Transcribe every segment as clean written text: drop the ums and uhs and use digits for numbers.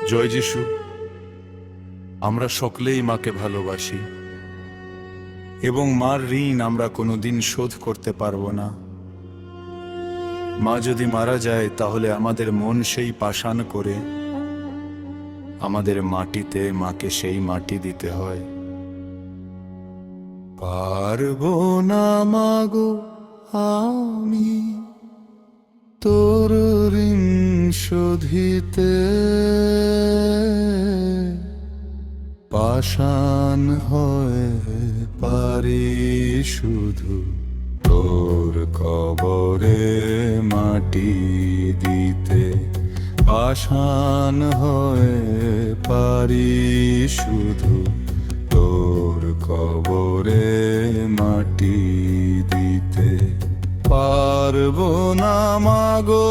জয় যিশু। আমরা সকলেই মাকে ভালোবাসি এবং মার ঋণ আমরা কোনোদিন শোধ করতে পারবো না। মা যদি মারা যায় তাহলে আমাদের মন সেই পাষাণ করে আমাদের মাটিতে মাকে সেই মাটি দিতে হয়। পারবো না মাগো আমি তোর ঋণ শোধিতে, পাষাণ হয়ে পারি শুধু তোর কবরে মাটি দিতে। পাষাণ হয়ে পারি শুধু তোর কবরে মাটি দিতে। পারবো না মাগো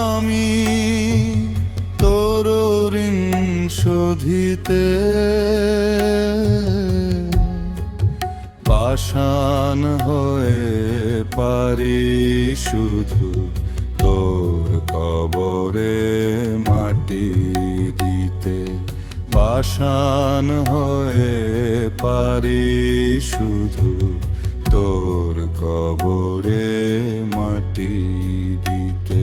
আমি তোর ঋণ শোধিতে, পাষাণ হয়ে পারি শুধু তোর কবরে মাটি দিতে। পাষাণ হয়ে পারি শুধু তোর কবরে মাটি দিতে।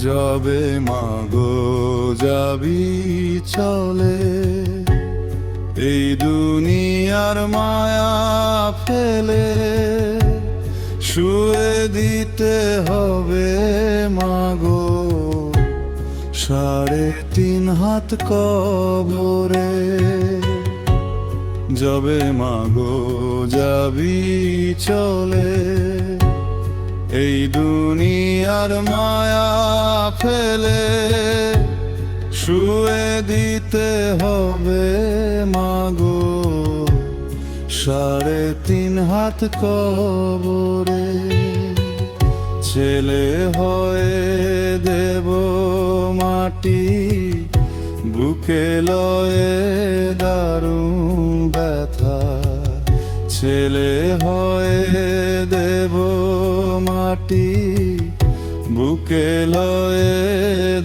যবে মাগো যাবি চলে, এই দুনিয়ার মায়া ফেলে শুয়ে দিতে হবে মাগো 3.5 হাত কবরে। যবে মাগো যাবি চলে, এই দুনিয়ার মায়া ফেলে শুয়ে দিতে হবে মাগো 3.5 হাত কবরে। ছেলে হয়ে দেব মাটি, বুকে লয়ে দারুণ ব্যথা। ছেলে হয়ে দেব মাটি, বুকে লয়ে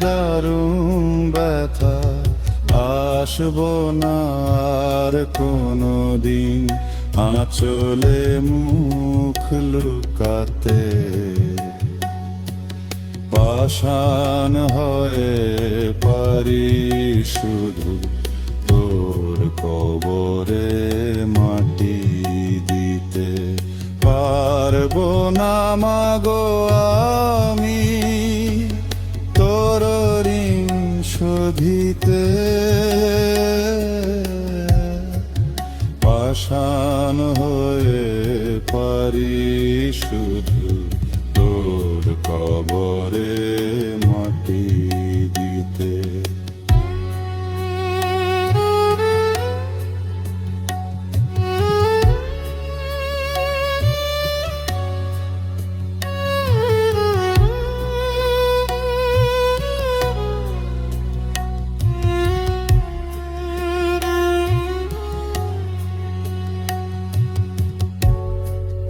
দারুণ ব্যথা। আসবো না আর কোনো দিন আঁচলে মুখ লুকাতে। পাষাণ হয়ে পারি শুধু তোর কবরে মাটি দিতে। পারবো না মাগো আমি তোর ঋণ শোধিতে, পাষাণ হয়ে পারি শুধু তোর কবরে মাটি দিতে।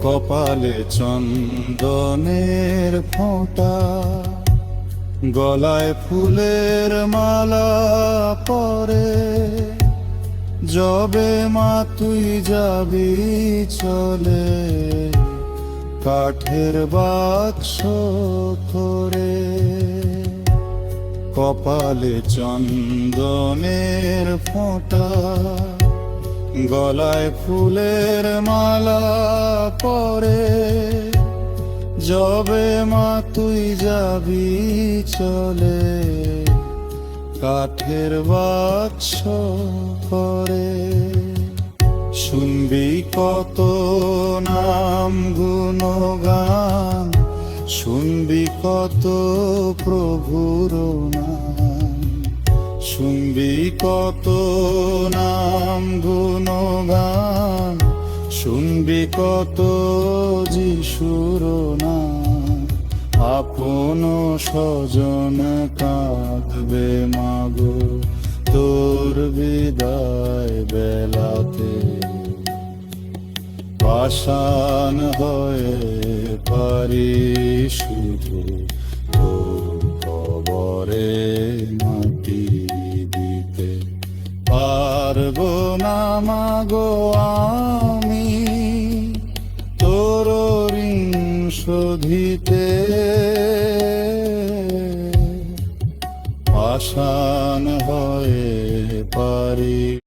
কপালে চন্দনের ফোঁটা, গলায় ফুলের মালা পরে। যবে মা তুই যাবি চলে, কাঠের বাক্স করে। কপালে চন্দনের ফোঁটা, গলায় ফুলের মালা পরে। যবে মা তুই যাবি চলে, কাঠের বাক্স করে। শুনবি কত নাম গুণগান, শুনবি কত প্রভুর নাম। শুনবি কত নাম গুণগান, শুনবি কত যিশুর নাম, আপন স্বজন কাঁদবে মাগো তোর বিদায় বেলাতে। পাষাণ হয়ে পারি শুধু তোর কবরে মাটি দিতে। পারবো না মাগো আমি তোর ঋণ শোধিতে, পাষাণ হয়ে পারি